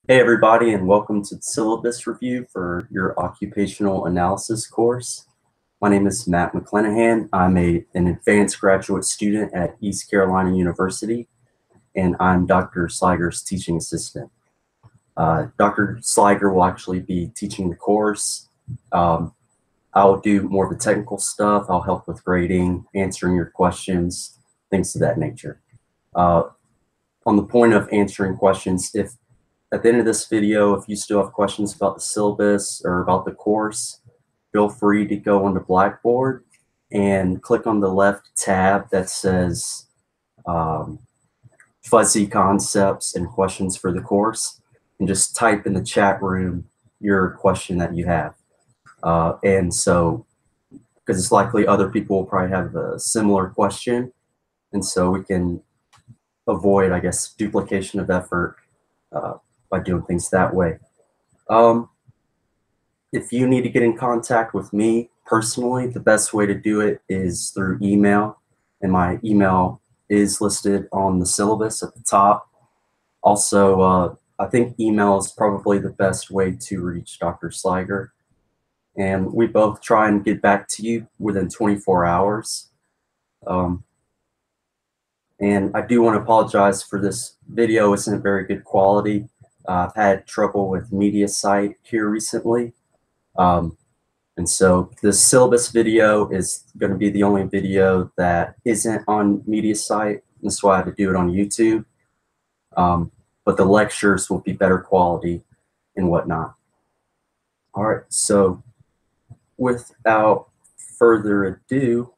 Hey everybody, and welcome to the syllabus review for your occupational analysis course. My name is Matt McClenahan. I'm an advanced graduate student at East Carolina University, and I'm Dr. Sliger's teaching assistant. Dr. Sliger will actually be teaching the course. I'll do more of the technical stuff. I'll help with grading, answering your questions, things of that nature. On the point of answering questions, if at the end of this video, if you still have questions about the syllabus or about the course, feel free to go onto Blackboard and click on the left tab that says Fuzzy Concepts and Questions for the Course, and just type in the chat room your question that you have. And so, because it's likely other people will probably have a similar question, and so we can avoid, I guess, duplication of effort by doing things that way. If you need to get in contact with me personally, the best way to do it is through email, and my email is listed on the syllabus at the top. Also, I think email is probably the best way to reach Dr. Sliger, and we both try and get back to you within 24 hours. And I do want to apologize for this video. It's isn't very good quality. I've had trouble with MediaSite here recently. And so this syllabus video is going to be the only video that isn't on MediaSite. That's why I had to do it on YouTube. But the lectures will be better quality and whatnot. All right, so without further ado,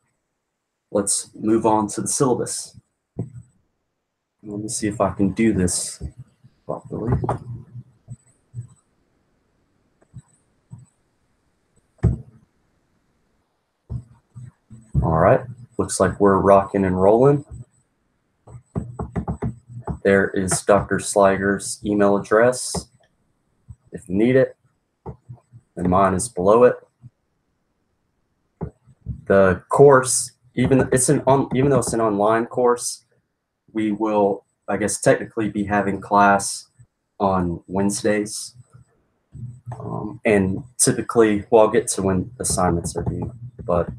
let's move on to the syllabus. Let me see if I can do this properly. All right, looks like we're rocking and rolling. There is Dr. Sliger's email address if you need it, and mine is below it. The course, even though it's an online course, we will, I guess, technically be having class on Wednesdays. And typically, well, I'll get to when assignments are due, but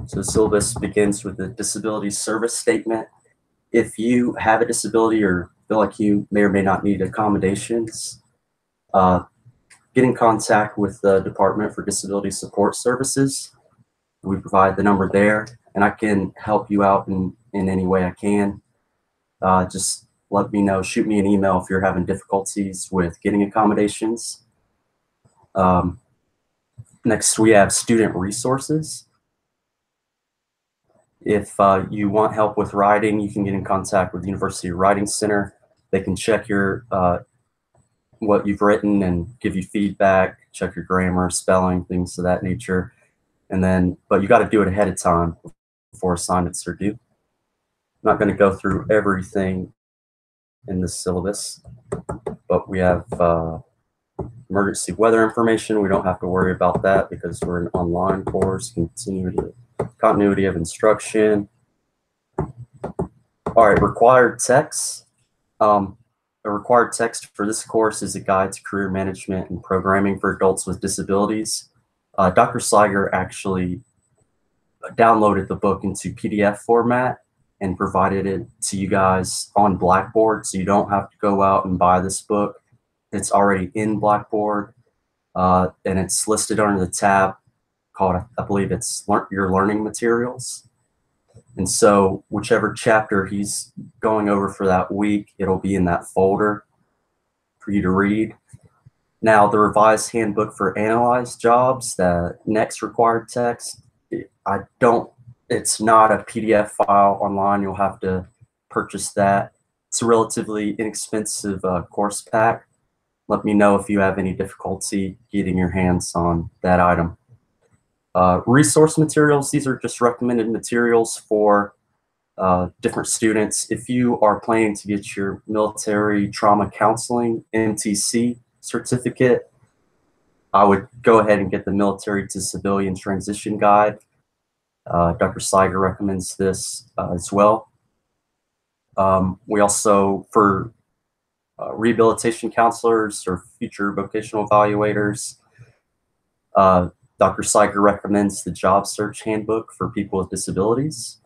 so the syllabus begins with the disability service statement. If you have a disability or feel like you may or may not need accommodations, get in contact with the Department for Disability Support Services. We provide the number there, and I can help you out in any way I can. Just let me know, shoot me an email if you're having difficulties with getting accommodations. Next, we have student resources. If you want help with writing, you can get in contact with the University Writing Center. They can check your what you've written and give you feedback, check your grammar, spelling, things of that nature. And then, but you got to do it ahead of time before assignments are due. I'm not going to go through everything in the syllabus, but we have emergency weather information. We don't have to worry about that because we're an online course. Continuity of instruction. All right, required text. A required text for this course is a guide to career management and programming for adults with disabilities. Dr. Sliger actually downloaded the book into PDF format and provided it to you guys on Blackboard, so you don't have to go out and buy this book. It's already in Blackboard, and it's listed under the tab called, I believe it's your learning materials. And so whichever chapter he's going over for that week, it'll be in that folder for you to read. Now, the revised handbook for analyzed jobs, the next required text, it's not a PDF file online. You'll have to purchase that. It's a relatively inexpensive course pack. Let me know if you have any difficulty getting your hands on that item. Resource materials, these are just recommended materials for different students. If you are planning to get your military trauma counseling MTC certificate, I would go ahead and get the Military to Civilian Transition Guide. Dr. Sliger recommends this as well. We also, for rehabilitation counselors or future vocational evaluators, Dr. Seiger recommends the Job Search Handbook for people with disabilities.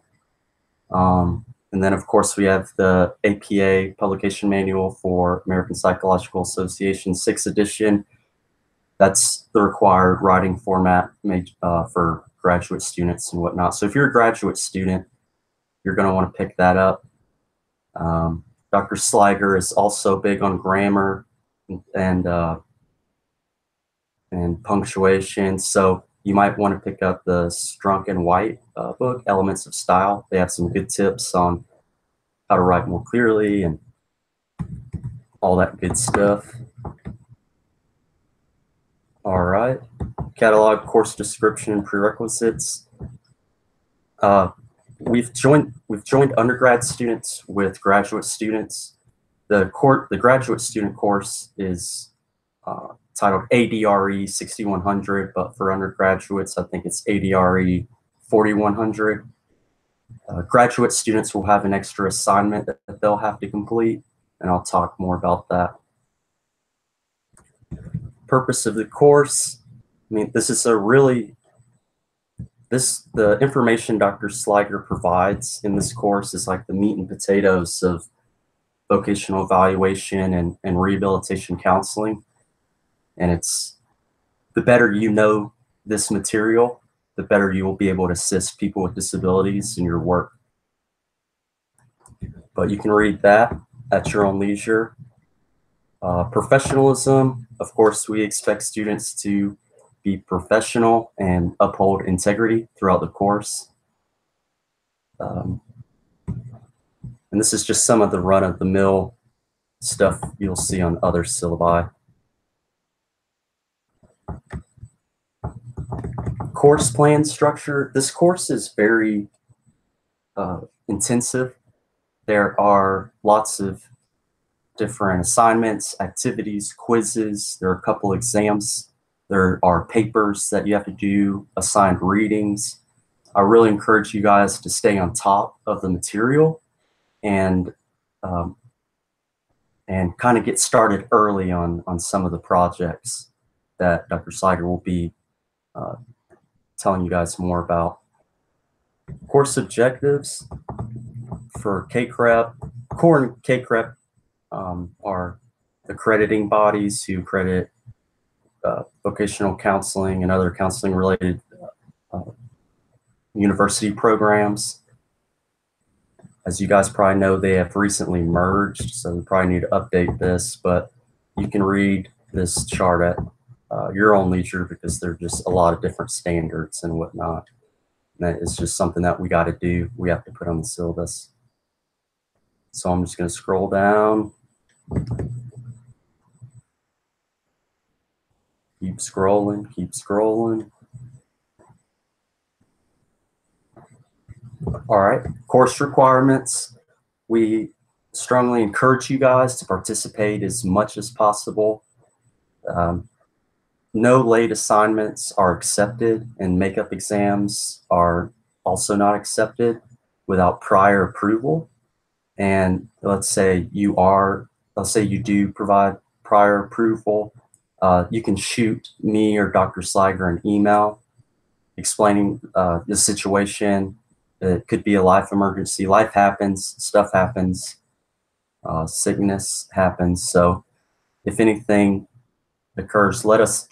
And then, of course, we have the APA Publication Manual for American Psychological Association 6th edition. That's the required writing format made for graduate students and whatnot. So if you're a graduate student, you're going to want to pick that up. Dr. Sliger is also big on grammar and punctuation. So you might want to pick up the Strunk and White book, Elements of Style. They have some good tips on how to write more clearly and all that good stuff. All right, catalog, course description, and prerequisites. We've joined undergrad students with graduate students. The graduate student course is titled ADRE 6100, but for undergraduates, I think it's ADRE 4100. Graduate students will have an extra assignment that they'll have to complete, and I'll talk more about that. Purpose of the course, I mean, this is the information Dr. Sliger provides in this course is like the meat and potatoes of vocational evaluation and rehabilitation counseling. And it's the better you know this material, the better you will be able to assist people with disabilities in your work. But you can read that at your own leisure. Professionalism, of course, we expect students to be professional and uphold integrity throughout the course. And this is just some of the run-of-the-mill stuff you'll see on other syllabi. Course plan structure. This course is very intensive. There are lots of different assignments, activities, quizzes. There are a couple exams. There are papers that you have to do, assigned readings. I really encourage you guys to stay on top of the material and kind of get started early on some of the projects that Dr. Sliger will be telling you guys more about. Course objectives for CACREP. CORE and CACREP are accrediting bodies who credit vocational counseling and other counseling related university programs. As you guys probably know, they have recently merged, so we probably need to update this, but you can read this chart at your own leisure because there are just a lot of different standards and whatnot. And that is just something that we got to do. We have to put on the syllabus. So I'm just going to scroll down. Keep scrolling, keep scrolling. All right, course requirements. We strongly encourage you guys to participate as much as possible. No late assignments are accepted, and makeup exams are also not accepted without prior approval. And let's say you do provide prior approval, you can shoot me or Dr. Sliger an email explaining the situation. It could be a life emergency. Life happens, stuff happens, sickness happens. So if anything occurs, let us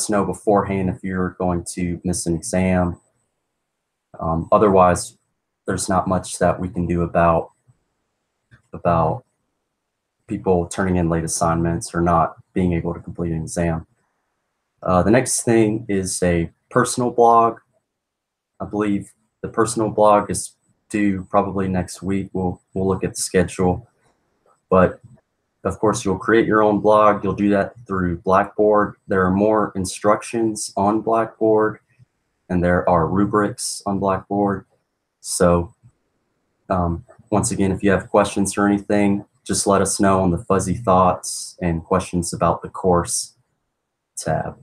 know beforehand if you're going to miss an exam. Otherwise, there's not much that we can do about people turning in late assignments or not being able to complete an exam. The next thing is a personal blog. I believe the personal blog is due probably next week. We'll look at the schedule, but of course you'll create your own blog. You'll do that through Blackboard. There are more instructions on Blackboard, and there are rubrics on Blackboard. So once again, if you have questions or anything, just let us know on the fuzzy thoughts and questions about the course tab.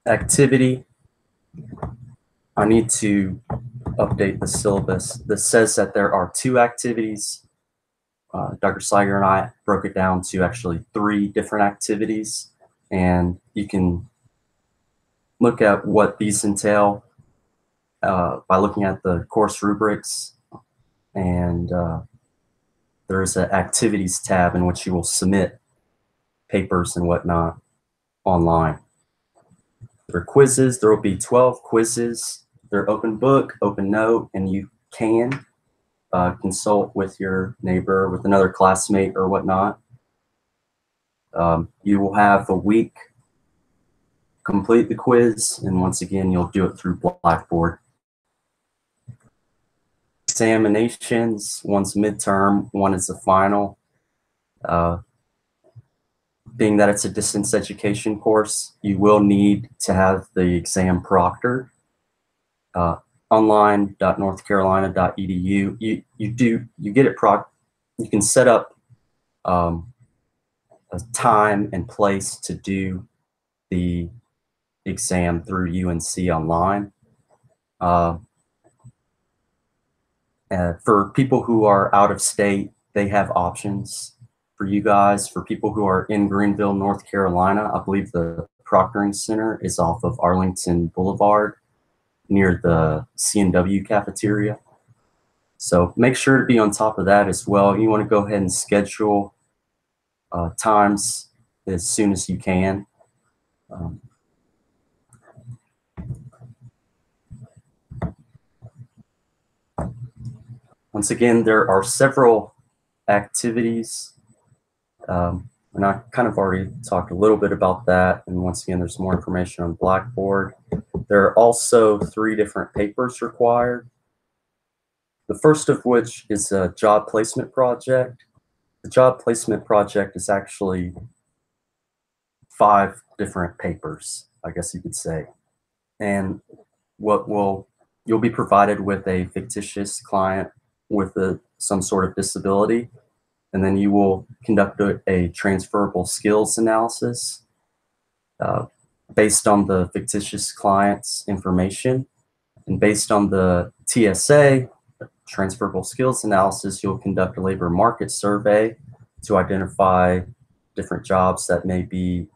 Activity. I need to update the syllabus. This says that there are 2 activities. Dr. Sliger and I broke it down to actually 3 different activities, and you can look at what these entail by looking at the course rubrics, and there's an activities tab in which you will submit papers and whatnot online. There are quizzes. There will be 12 quizzes. They're open book, open note, and you can consult with your neighbor, with another classmate or whatnot. You will have a week, complete the quiz, and once again, you'll do it through Blackboard. Examinations, one's midterm, one is the final. Being that it's a distance education course, you will need to have the exam proctored. Online.northcarolina.edu. You get it you can set up a time and place to do the exam through UNC online. For people who are out of state, they have options for you guys. For people who are in Greenville, North Carolina, I believe the proctoring center is off of Arlington Boulevard near the C&W cafeteria. So make sure to be on top of that as well. You want to go ahead and schedule times as soon as you can. Once again, there are several activities, and I kind of already talked a little bit about that. And once again, there's more information on Blackboard. There are also 3 different papers required. The first of which is a job placement project. The job placement project is actually 5 different papers, I guess you could say. And you'll be provided with a fictitious client with some sort of disability, and then you will conduct a transferable skills analysis based on the fictitious client's information. And based on the TSA, transferable skills analysis, you'll conduct a labor market survey to identify different jobs that may be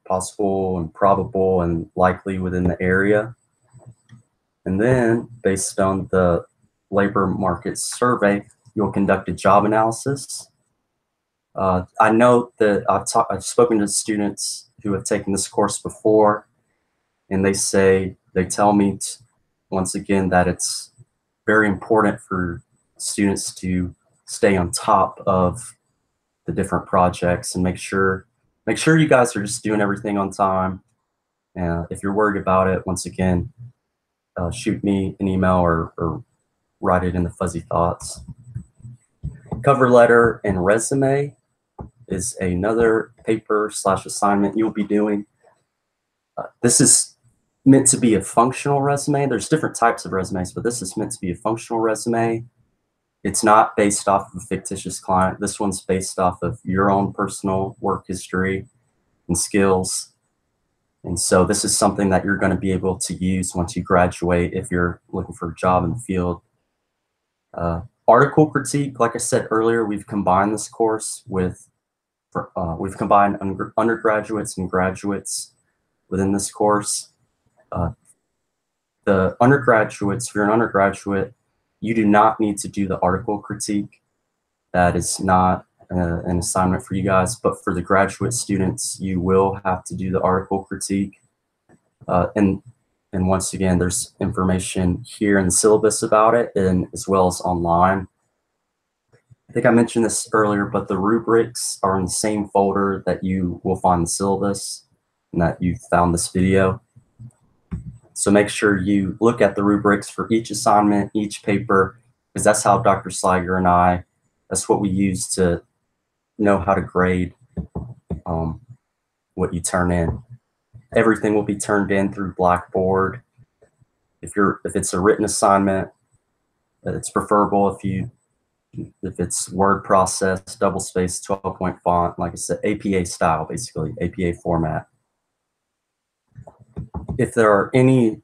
possible and probable and likely within the area. And then based on the labor market survey, you'll conduct a job analysis. I know that I've spoken to students who have taken this course before, and they tell me once again that it's very important for students to stay on top of the different projects and make sure you guys are just doing everything on time. If you're worried about it, once again, shoot me an email or write it in the fuzzy thoughts. Cover letter and resume is another paper/assignment you'll be doing. This is meant to be a functional resume. There's different types of resumes, but this is meant to be a functional resume. It's not based off of a fictitious client. This one's based off of your own personal work history and skills. And so this is something that you're going to be able to use once you graduate if you're looking for a job in the field. Article critique, like I said earlier, we've combined this course we've combined undergraduates and graduates within this course. The undergraduates, if you're an undergraduate, you do not need to do the article critique. That is not an assignment for you guys, but for the graduate students, you will have to do the article critique. And once again, there's information here in the syllabus about it, and as well as online. I think I mentioned this earlier, but the rubrics are in the same folder that you will find the syllabus and that you found this video. So make sure you look at the rubrics for each assignment, each paper, because that's how Dr. Sliger and that's what we use to know how to grade what you turn in. Everything will be turned in through Blackboard. If it's a written assignment, it's preferable if it's word process, double space, 12-point font, like I said, APA style, basically, APA format. If there are any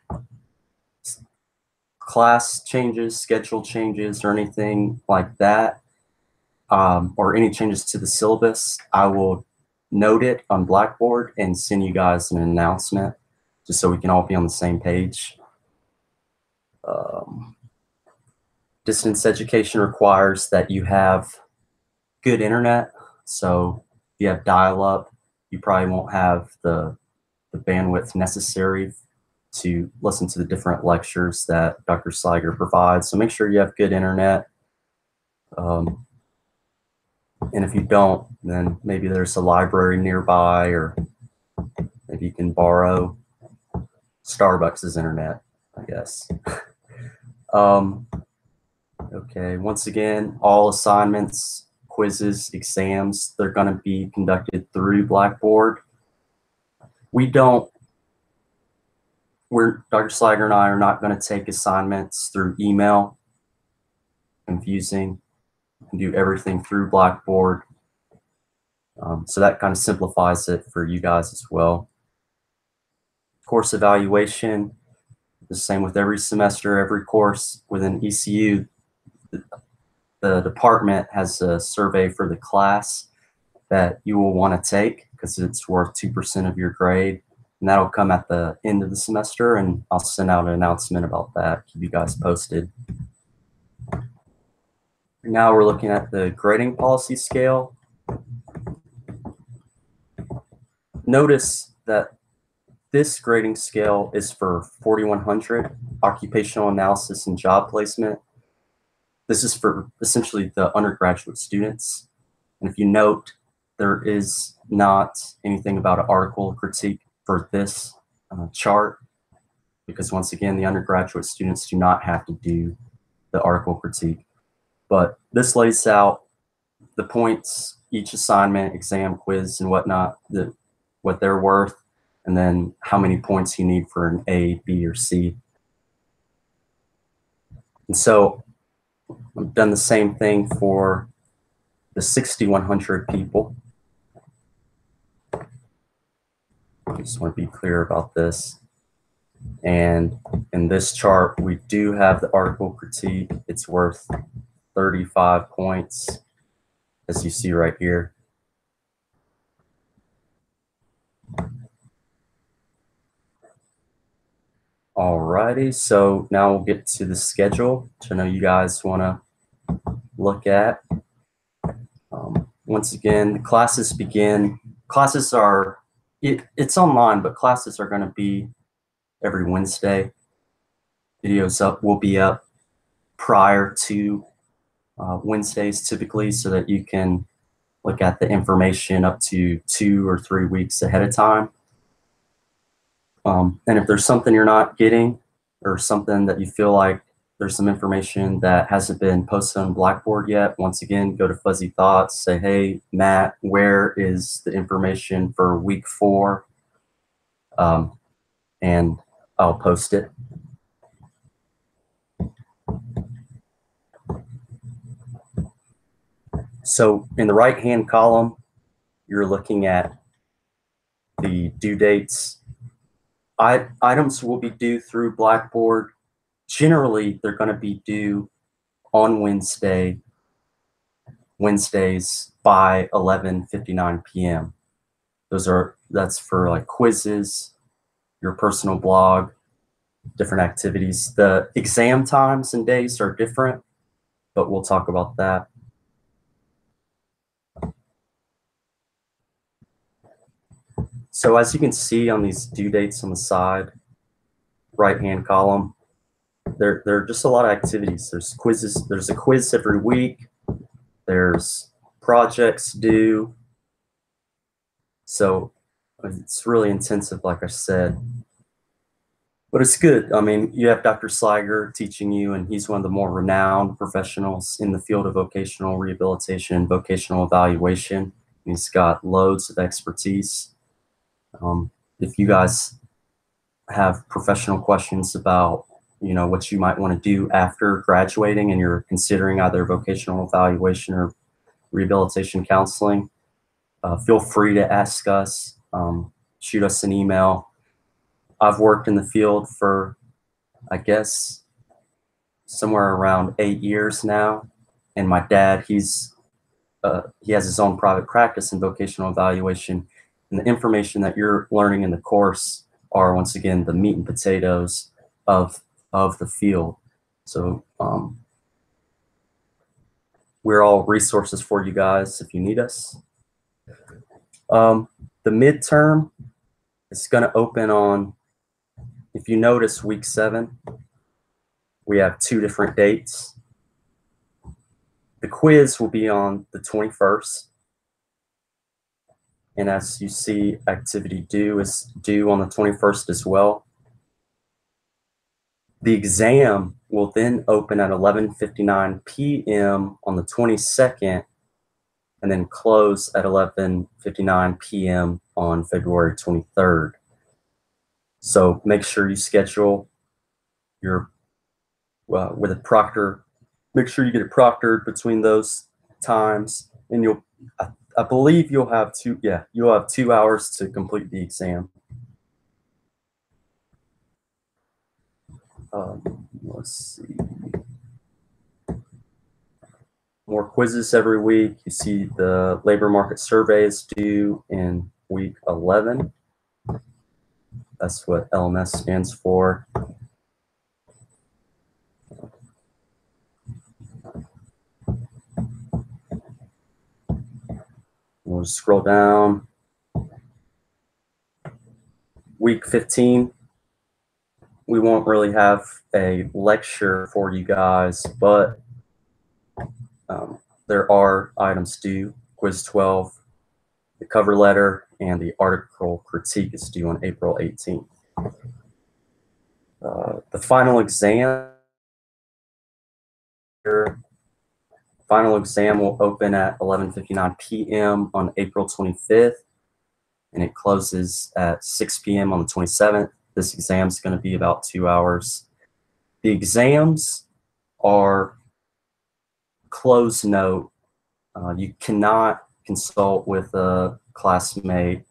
class changes, schedule changes, or anything like that, or any changes to the syllabus, I will note it on Blackboard and send you guys an announcement just so we can all be on the same page. Distance education requires that you have good internet. So if you have dial-up, you probably won't have the bandwidth necessary to listen to the different lectures that Dr. Sliger provides. So make sure you have good internet. And if you don't, then maybe there's a library nearby, or maybe you can borrow Starbucks' internet, I guess. Okay, once again, all assignments, quizzes, exams, they're going to be conducted through Blackboard. Dr. Slager and I are not going to take assignments through email. Confusing. You can do everything through Blackboard. So that kind of simplifies it for you guys as well. Course evaluation, the same with every semester, every course within ECU. The department has a survey for the class that you will want to take because it's worth 2% of your grade. And that'll come at the end of the semester, and I'll send out an announcement about that, keep you guys posted. Now we're looking at the grading policy scale. Notice that this grading scale is for 4100, occupational analysis and job placement. This is for essentially the undergraduate students. And if you note, there is not anything about an article critique for this chart, because once again, the undergraduate students do not have to do the article critique. But this lays out the points, each assignment, exam, quiz, and whatnot, what they're worth, and then how many points you need for an A, B, or C. And so I've done the same thing for the 6,100 people. I just want to be clear about this. And in this chart, we do have the article critique. It's worth 35 points, as you see right here. Alrighty, so now we'll get to the schedule, which I know you guys want to look at. Once again, the classes begin. Classes are, it's online, but classes are going to be every Wednesday. Videos will be up prior to Wednesdays typically, so that you can look at the information up to 2 or 3 weeks ahead of time. And if there's something you're not getting, or something that you feel like there's some information that hasn't been posted on Blackboard yet, once again, go to Fuzzy Thoughts, say, hey, Matt, where is the information for week 4? And I'll post it. So in the right-hand column, you're looking at the due dates. Items will be due through Blackboard. Generally, they're going to be due on Wednesdays by 11:59 p.m. That's for like quizzes, your personal blog, different activities. The exam times and days are different, but we'll talk about that. So as you can see on these due dates on the side, right-hand column, there are just a lot of activities. There's quizzes. There's a quiz every week. There's projects due. So it's really intensive, like I said. But it's good. I mean, you have Dr. Sliger teaching you, and he's one of the more renowned professionals in the field of vocational rehabilitation and vocational evaluation. He's got loads of expertise. If you guys have professional questions about, what you might want to do after graduating and you're considering either vocational evaluation or rehabilitation counseling, feel free to ask us, shoot us an email. I've worked in the field for, I guess, somewhere around 8 years now. And my dad, he has his own private practice in vocational evaluation. And the information that you're learning in the course are, once again, the meat and potatoes of the field. So we're all resources for you guys if you need us. The midterm is going to open on, if you notice, week 7. We have 2 different dates. The quiz will be on the 21st. And as you see, activity due is due on the 21st as well. The exam will then open at 11:59 p.m. on the 22nd and then close at 11:59 p.m. on February 23rd. So make sure you schedule your with a proctor. Make sure you get it proctored between those times, and I believe you'll have 2 hours to complete the exam. Let's see. More quizzes every week. You see the labor market survey is due in week 11. That's what LMS stands for. We'll scroll down. Week 15, we won't really have a lecture for you guys, but there are items due. Quiz 12, the cover letter, and the article critique is due on April 18th. The final exam will open at 11:59 p.m. on April 25th, and it closes at 6 p.m. on the 27th. This exam is going to be about 2 hours. The exams are closed note. You cannot consult with a classmate.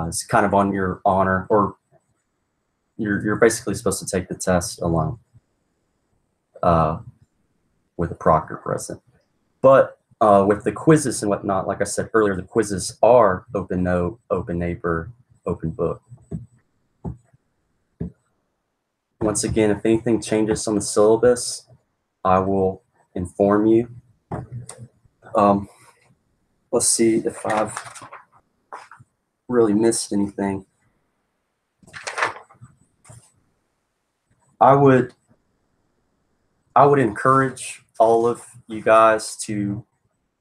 It's kind of on your honor, or you're basically supposed to take the test alone with a proctor present. But with the quizzes and whatnot, like I said earlier, the quizzes are open note, open neighbor, open book. Once again, if anything changes on the syllabus, I will inform you. Let's see if I've really missed anything. I would encourage all of you guys to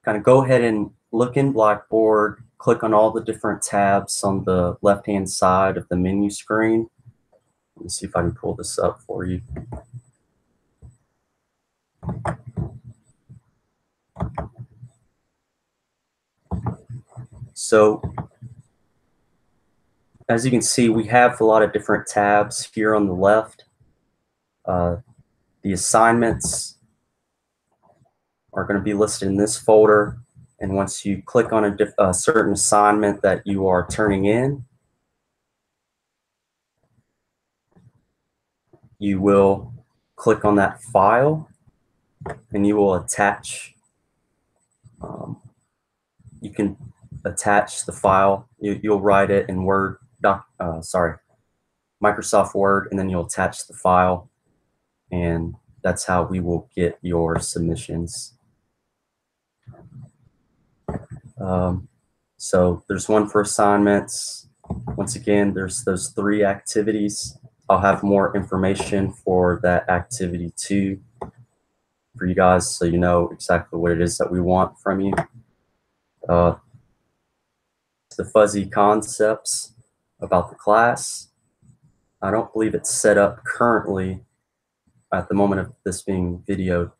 kind of go ahead and look in Blackboard, click on all the different tabs on the left-hand side of the menu screen. Let me see if I can pull this up for you. So as you can see, we have a lot of different tabs here on the left. The assignments are going to be listed in this folder, and once you click on a certain assignment that you are turning in, you will click on that file and you will attach, you can attach the file. You'll write it in Microsoft Word, and then you'll attach the file, and that's how we will get your submissions. So there's one for assignments. Once again, there's those 3 activities. I'll have more information for that activity 2 for you guys, so you know exactly what it is that we want from you. The fuzzy concepts about the class. I don't believe it's set up currently at the moment of this being videoed,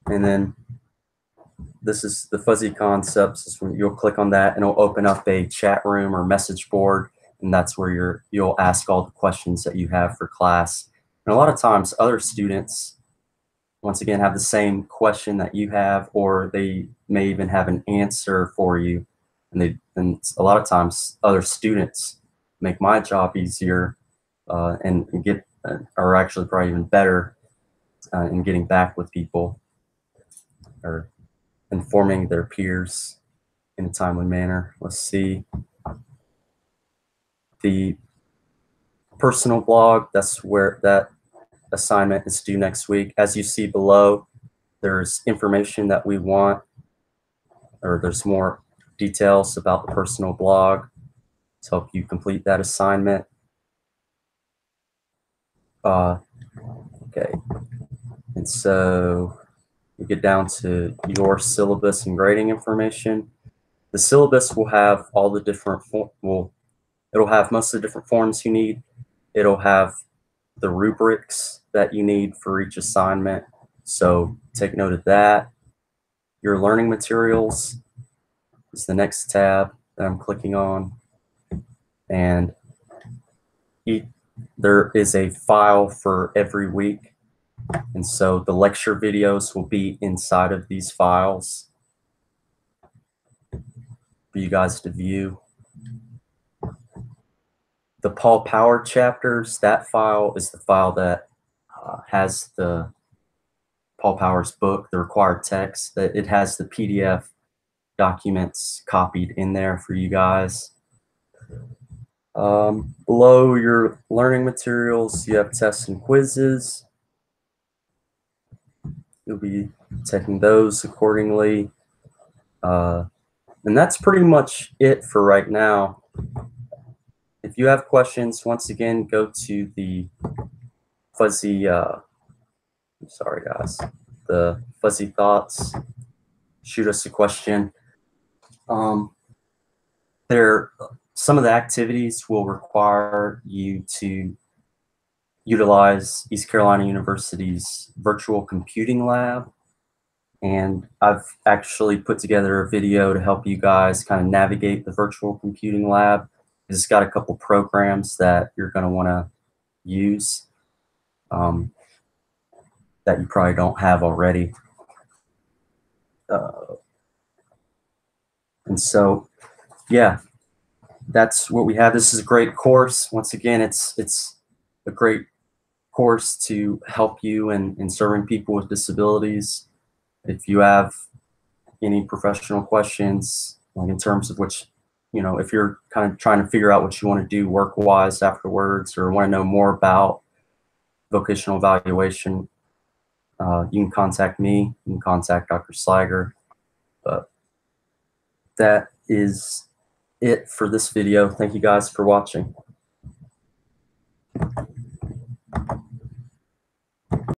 and then this is the fuzzy concepts. Is when you'll click on that and it'll open up a chat room or message board, and that's where you'll ask all the questions that you have for class. And a lot of times other students, once again, have the same question that you have, or they may even have an answer for you. And a lot of times other students make my job easier and get or actually probably even better in getting back with people or informing their peers in a timely manner. Let's see. The personal blog, that's where that assignment is due next week. As you see below, there's information that we want, or there's more details about the personal blog to help you complete that assignment. Okay, and so we get down to your syllabus and grading information. The syllabus will have all the different, it'll have most of the different forms you need. It'll have the rubrics that you need for each assignment. So take note of that. Your learning materials is the next tab that I'm clicking on. And there is a file for every week. And so the lecture videos will be inside of these files for you guys to view. The Paul Power chapters, that file is the file that has the Paul Power's book, the required text, that it has the PDF documents copied in there for you guys. Below your learning materials, you have tests and quizzes. You'll be taking those accordingly. And that's pretty much it for right now. If you have questions, once again, go to the fuzzy, sorry guys, the fuzzy thoughts. Shoot us a question. Some of the activities will require you to utilize East Carolina University's virtual computing lab. And I've actually put together a video to help you guys kind of navigate the virtual computing lab. It's got a couple programs that you're going to want to use that you probably don't have already. And so, yeah, that's what we have. This is a great course. Once again, it's a great course to help you in serving people with disabilities. If you have any professional questions, like in terms of which, if you're kind of trying to figure out what you want to do work-wise afterwards, or want to know more about vocational evaluation, you can contact me. You can contact Dr. Sliger. But that is it for this video. Thank you guys for watching.